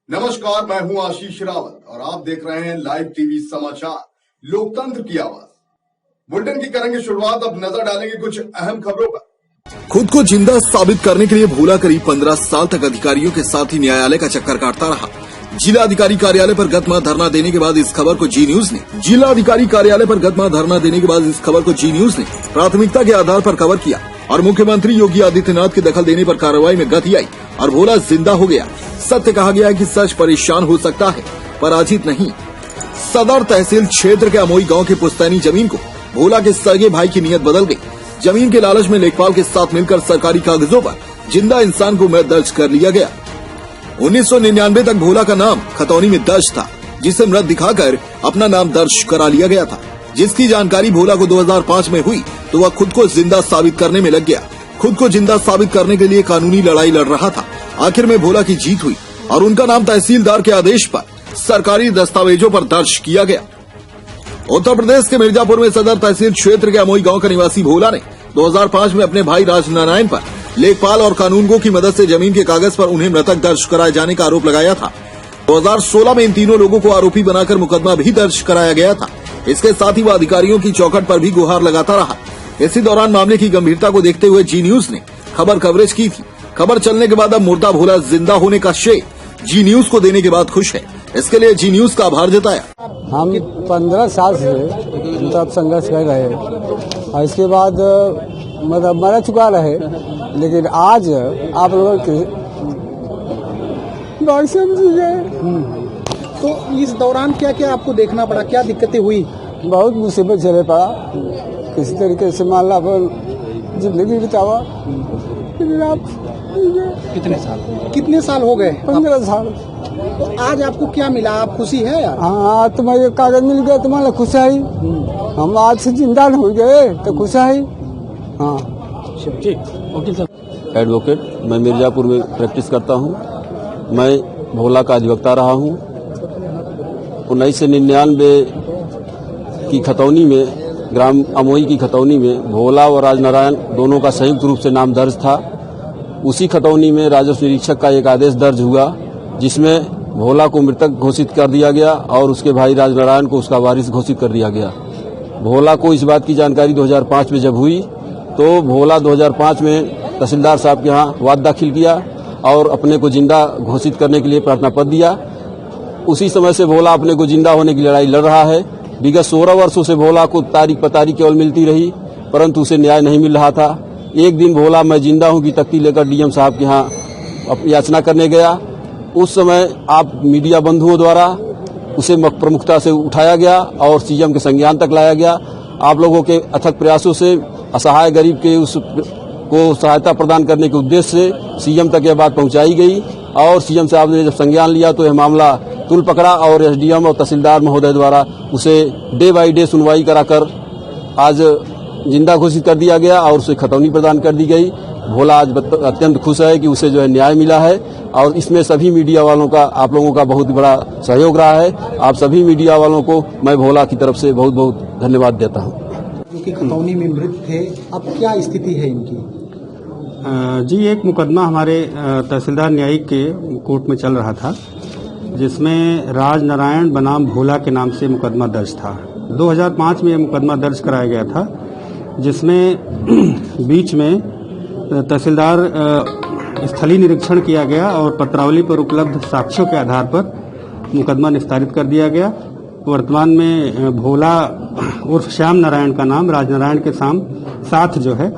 नमस्कार, मैं हूं आशीष रावत और आप देख रहे हैं लाइव टीवी समाचार लोकतंत्र की आवाज। बुलेटिन की करेंगे शुरुआत। अब नजर डालेंगे कुछ अहम खबरों पर। खुद को जिंदा साबित करने के लिए भोला करीब 15 साल तक अधिकारियों के साथ ही न्यायालय का चक्कर काटता रहा। जिला अधिकारी कार्यालय पर गत माह धरना देने के बाद इस खबर को जी न्यूज ने प्राथमिकता के आधार पर कवर किया और मुख्यमंत्री योगी आदित्यनाथ के दखल देने पर कार्रवाई में गति आई और भोला जिंदा हो गया। सत्य कहा गया है कि सच परेशान हो सकता है, पराजित नहीं। सदर तहसील क्षेत्र के अमोई गांव के पुश्तैनी जमीन को भोला के सगे भाई की नीयत बदल गई। जमीन के लालच में लेखपाल के साथ मिलकर सरकारी कागजों पर जिंदा इंसान को मृत दर्ज कर लिया गया। 1999 तक भोला का नाम खतौनी में दर्ज था, जिसे मृत दिखाकर अपना नाम दर्ज करा लिया गया था। जिसकी जानकारी भोला को 2005 में हुई तो वह खुद को जिंदा साबित करने में लग गया। खुद को जिंदा साबित करने के लिए कानूनी लड़ाई लड़ रहा था। आखिर में भोला की जीत हुई और उनका नाम तहसीलदार के आदेश पर सरकारी दस्तावेजों पर दर्ज किया गया। उत्तर प्रदेश के मिर्जापुर में सदर तहसील क्षेत्र के अमोई गांव का निवासी भोला ने 2005 में अपने भाई राजनारायण पर लेखपाल और कानूनगो की मदद से जमीन के कागज पर उन्हें मृतक दर्ज कराए जाने का आरोप लगाया था। 2016 में इन तीनों लोगों को आरोपी बनाकर मुकदमा भी दर्ज कराया गया था। इसके साथ ही वह अधिकारियों की चौखट पर भी गुहार लगाता रहा। इसी दौरान मामले की गंभीरता को देखते हुए जी न्यूज ने खबर कवरेज की थी। खबर चलने के बाद अब मुर्दा भोला जिंदा होने का श्रेय जी न्यूज को देने के बाद खुश है। इसके लिए जी न्यूज का आभार जताया। हम 15 साल से मतलब संघर्ष कर रहे हैं और इसके बाद मतलब मर चुका रहे, लेकिन आज आप लोगों की बात समझी गए। तो इस दौरान क्या क्या आपको देखना पड़ा, क्या दिक्कतें हुई? बहुत मुसीबत झेले पड़ा। किसी तरीके से मान ला अपन जिंदगी बितावा। लेकिन आप कितने साल हो गए? 15 साल। तो आज आपको क्या मिला? आप खुशी है यार? हाँ, तुम्हारे कागज मिल गया, तुम्हारा खुश है। हम आज से जिंदा हो गए तो खुश है। हाँ ओके सर। एडवोकेट, मैं मिर्जापुर में प्रैक्टिस करता हूँ। मैं भोला का अधिवक्ता रहा हूँ। 1999 की खतौनी में, ग्राम अमोई की खतौनी में भोला और राजनारायण दोनों का संयुक्त रूप से नाम दर्ज था। उसी खतौनी में राजस्व निरीक्षक का एक आदेश दर्ज हुआ, जिसमें भोला को मृतक घोषित कर दिया गया और उसके भाई राजनारायण को उसका वारिस घोषित कर दिया गया। भोला को इस बात की जानकारी 2005 में जब हुई तो भोला 2005 में तहसीलदार साहब के यहाँ वाद दाखिल किया और अपने को जिंदा घोषित करने के लिए प्रार्थना पत्र दिया। उसी समय से भोला अपने को जिंदा होने की लड़ाई लड़ रहा है। विगत 16 वर्षों से भोला को तारीख पर तारीख केवल मिलती रही, परंतु उसे न्याय नहीं मिल रहा था। एक दिन भोला मैं जिंदा हूं की तख्ती लेकर डीएम साहब के यहाँ याचना करने गया। उस समय आप मीडिया बंधुओं द्वारा उसे प्रमुखता से उठाया गया और सीएम के संज्ञान तक लाया गया। आप लोगों के अथक प्रयासों से असहाय गरीब के को सहायता प्रदान करने के उद्देश्य से सीएम तक यह बात पहुंचाई गई और सीएम साहब ने जब संज्ञान लिया तो यह मामला तुल पकड़ा और एसडीएम और तहसीलदार महोदय द्वारा उसे डे बाई डे सुनवाई कराकर आज जिंदा घोषित कर दिया गया और उसे खतौनी प्रदान कर दी गई। भोला आज अत्यंत खुश है कि उसे जो है न्याय मिला है और इसमें सभी मीडिया वालों का, आप लोगों का बहुत बड़ा सहयोग रहा है। आप सभी मीडिया वालों को मैं भोला की तरफ से बहुत बहुत धन्यवाद देता हूँ। जो कि खतौनी में मृत थे, अब क्या स्थिति है इनकी? जी, एक मुकदमा हमारे तहसीलदार न्यायिक के कोर्ट में चल रहा था, जिसमें राजनारायण बनाम भोला के नाम से मुकदमा दर्ज था। 2005 में यह मुकदमा दर्ज कराया गया था, जिसमें बीच में तहसीलदार स्थलीय निरीक्षण किया गया और पत्रावली पर उपलब्ध साक्ष्यों के आधार पर मुकदमा निस्तारित कर दिया गया। वर्तमान में भोला उर्फ श्याम नारायण का नाम राजनारायण के साथ जो है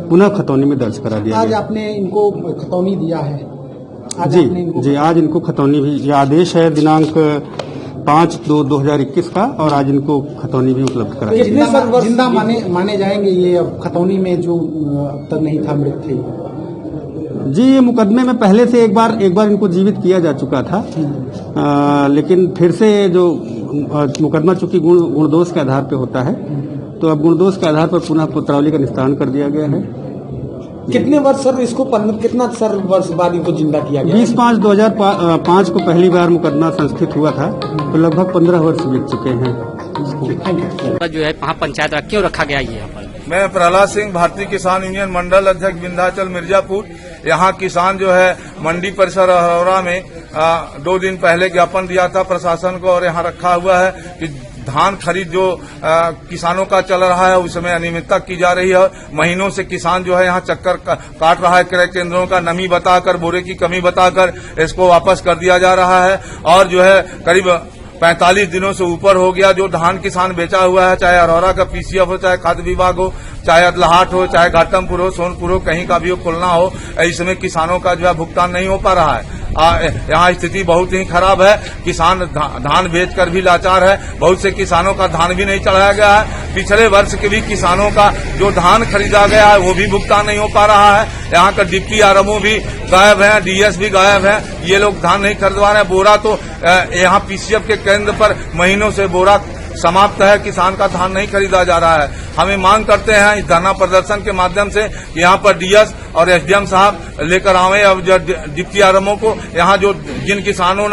पुनः खतौनी में दर्ज करा दिया आज गया। आपने इनको खतौनी दिया है? जी, आज इनको खतौनी भी, ये आदेश है दिनांक 5/2/2021 का और आज इनको खतौनी भी उपलब्ध करा दिया। जिंदा माने जाएंगे ये अब खतौनी में जो अब तक नहीं था, मृत थे? जी, ये मुकदमे में पहले से एक बार इनको जीवित किया जा चुका था, लेकिन फिर से जो मुकदमा चूंकि गुण दोष के आधार पर होता है, तो अब गुण दोष के आधार पर पुनः पत्रावली का निस्तारण कर दिया गया है। कितने वर्ष सर इसको कितना वर्ष बाद इनको जिंदा किया गया? 20/5/2005 को पहली बार मुकदमा संस्थित हुआ था, तो लगभग 15 वर्ष बीत चुके हैं। जो है वहाँ पंचायत क्यों रखा गया ये यहाँ पर? मैं प्रहलाद सिंह, भारतीय किसान यूनियन मंडल अध्यक्ष विंध्याचल मिर्जापुर। यहाँ किसान जो है मंडी परिसर अरोरा में 2 दिन पहले ज्ञापन दिया था प्रशासन को और यहाँ रखा हुआ है कि धान खरीद जो किसानों का चल रहा है उसमें अनियमितता की जा रही है। महीनों से किसान जो है यहाँ चक्कर काट रहा है, क्रय केंद्रों का नमी बताकर, बोरे की कमी बताकर इसको वापस कर दिया जा रहा है। और जो है करीब 45 दिनों से ऊपर हो गया जो धान किसान बेचा हुआ है, चाहे अरौरा का पीसीएफ हो, चाहे खाद्य विभाग हो, चाहे अदलाहाट हो, चाहे घाटमपुर हो, सोनपुर हो, कहीं का भी हो, खुलना हो, इसमें किसानों का जो है भुगतान नहीं हो पा रहा है। यहाँ स्थिति बहुत ही खराब है। किसान धान बेचकर भी लाचार है। बहुत से किसानों का धान भी नहीं चढ़ाया गया है। पिछले वर्ष के भी किसानों का जो धान खरीदा गया है वो भी भुगतान नहीं हो पा रहा है। यहाँ का डिप्टी आरएमओ भी गायब है, डीएस भी गायब है। ये लोग धान नहीं खरीदवा रहे हैं। बोरा तो यहाँ पीसीएफ के केंद्र पर महीनों से बोरा समाप्त है, किसान का धान नहीं खरीदा जा रहा है। हमें मांग करते हैं इस धरना प्रदर्शन के माध्यम से यहाँ पर डीएस और एसडीएम साहब लेकर आवे अब डिप्टी आरएमओ को। यहाँ जो जिन किसानों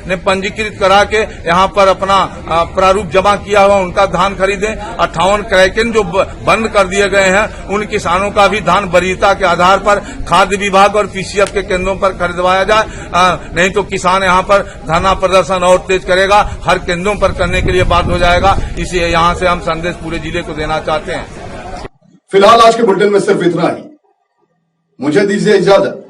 ने पंजीकृत करा के यहाँ पर अपना प्रारूप जमा किया हुआ उनका धान खरीदें। 58 क्रय केंद्र जो बंद कर दिए गए हैं उन किसानों का भी धान वरीयता के आधार पर खाद्य विभाग और पीसीएफ के केंद्रों पर खरीदवाया जाए, नहीं तो किसान यहाँ पर धरना प्रदर्शन और तेज करेगा, हर केंद्रों पर करने के लिए बाध्य हो जाएगा। इसलिए यहाँ से हम संदेश पूरे जिले को देना चाहते हैं। फिलहाल आज के बुलेटिन में सिर्फ इतना ही। मुझे दीजिए इजाजत।